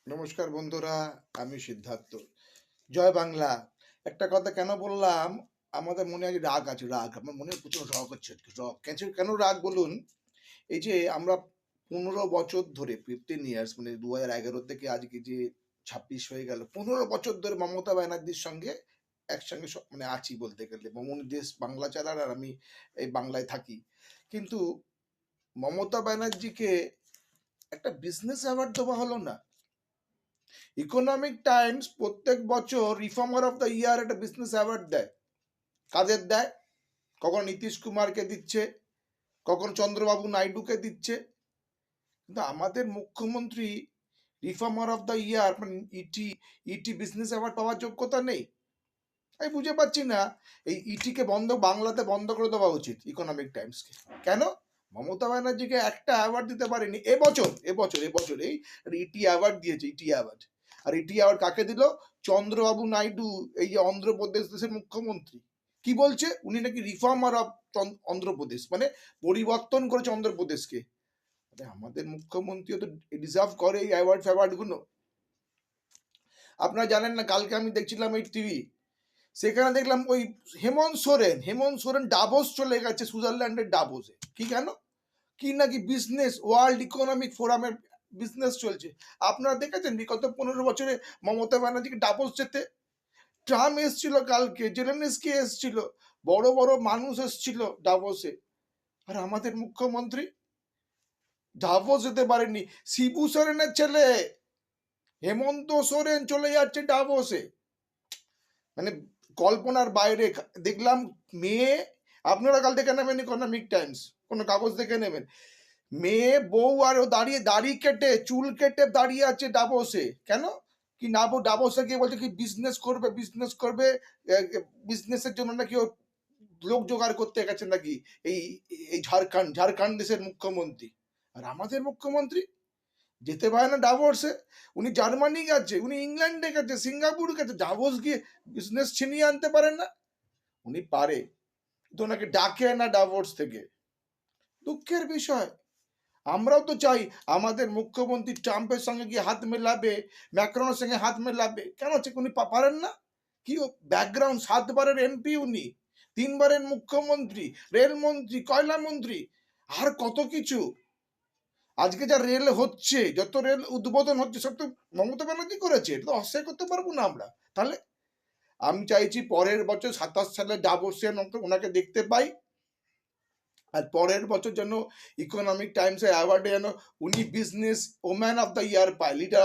নমস্কার বন্ধুরা, আমি সিদ্ধার্থ। জয় বাংলা। একটা কথা কেন বললাম, আমাদের মনে আজ রাগ আছে, রাগ। আমার মনে প্রচুর রাগ হচ্ছে আজকে, রাগ। কেন রাগ বলুন? এই যে আমরা 15 বছর ধরে 15 ইয়ার্স, মানে 2011 থেকে আজকে যে 26 হয়ে গেল, 15 বছর ধরে মমতা ব্যানার্জির সঙ্গে একসঙ্গে মানে আছি বলতে গেলে। উনি দেশ বাংলা চালান আর আমি এই বাংলায় থাকি। কিন্তু মমতা ব্যানার্জিকে একটা বিজনেস অ্যাওয়ার্ড দেওয়া হলো না। ইকোনমিক টাইমস প্রত্যেক বছর রিফর্মার অফ দ্য ইয়ার একটা বিজনেস অ্যাওয়ার্ড দেয়। কাদের দেয়? কখন নীতিশ কুমারকে দিচ্ছে, কখন চন্দ্রবাবু নাইডুকে দিচ্ছে। কিন্তু আমাদের মুখ্যমন্ত্রী রিফর্মার অফ দ্য ইয়ার মানে ইটি বিজনেস অ্যাওয়ার্ড পাওয়ার যোগ্যতা নেই। আমি বুঝে পাচ্ছি না, এই ইটিকে বাংলাতে বন্ধ করে দেওয়া উচিত ইকোনমিক টাইমসকে। কেন? মমতা ব্যানার্জিকে একটা অ্যাওয়ার্ড দিতে পারেনি এবছর এই ইটি অ্যাওয়ার্ড দিয়েছে, ইটি অ্যাওয়ার্ড। আর ইটি অ্যাওয়ার্ড কাকে দিল? চন্দ্রবাবু নাইডু, এই যে অন্ধ্রপ্রদেশ দেশের মুখ্যমন্ত্রী। কি বলছে? উনি নাকি রিফর্মার অফ অন্ধ্রপ্রদেশ, মানে পরিবর্তন করেছে অন্ধ্রপ্রদেশকে। আমাদের মুখ্যমন্ত্রীও তো ডিজার্ভ করে এই অ্যাওয়ার্ড গুলো। আপনারা জানেন না, কালকে আমি দেখছিলাম এই টিভি, সেখানে দেখলাম ওই হেমন্ত সোরেন ডাভোস চলে গেছে, সুইজারল্যান্ডের ডাভোসে। কি কেন? কি নাকি বিজনেস, ওয়ার্ল্ড ইকোনমিক ফোরামের বিজনেস চলছে। আপনারা দেখেছেন বিগত 15 বছরে মমতা ব্যানার্জিকে ডাভোস যেতে? ট্রাম্প এসছিল, কালকে জেলেনস্কি এসছিল, বড় বড় মানুষ এসছিল ডাভোসে। আর আমাদের মুখ্যমন্ত্রী ডাভোস যেতে পারেনি। শিবু সোরেনের ছেলে হেমন্ত সোরেন চলে যাচ্ছে ডাভোসে, মানে কল্পনার বাইরে। দেখলাম মেয়ে, আপনারা কাল দেখে নেবেন ইকোনমিক টাইমস, কোনো কাগজ দেখে নেবেন, মেয়ে বউ আর ও দাড়ি কেটে চুল কেটে দাঁড়িয়ে আছে ডাভোসে। কেন? কি না, ডাভোসে গিয়ে বলছে কি বিজনেস করবে, বিজনেসের জন্য নাকি ও লোক জোগাড় করতে গেছে নাকি এই এই ঝাড়খণ্ড দেশের মুখ্যমন্ত্রী। আর আমাদের মুখ্যমন্ত্রী যেতে পারে না ডাভোসে। উনি জার্মানি গেছে, উনি ইংল্যান্ডে গেছে, সিঙ্গাপুর গেছে, ডাভোস গিয়ে বিজনেস ছিনিয়ে আনতে পারেন না? উনি পারে, তো ওনাকে ডাকে না ডাভোস থেকে। দুঃখের বিষয়। আমরাও তো চাই আমাদের মুখ্যমন্ত্রী ট্রাম্পের সঙ্গে গিয়ে হাত মেলাবে, ম্যাক্রনের সঙ্গে হাত মেলাবে। কেন হচ্ছে উনি পারেন না? কি ব্যাকগ্রাউন্ড, 7বারের এমপি উনি, 3বারের মুখ্যমন্ত্রী, রেলমন্ত্রী, কয়লা মন্ত্রী, আর কত কিছু। আজকে যা রেল হচ্ছে, যত রেল উদ্বোধন হচ্ছে, সব তো মমতা ব্যানার্জি করেছে, এটা তো অস্বীকার করতে পারবো না আমরা। তাহলে আমি চাইছি পরের বছর 27 সালে ডাভোসে ওনাকে দেখতে পাই। আর পরের বছর যেন ইকোনমিক টাইমসের অ্যাওয়ার্ডে যেন উনি business woman of the year পায়, লিডার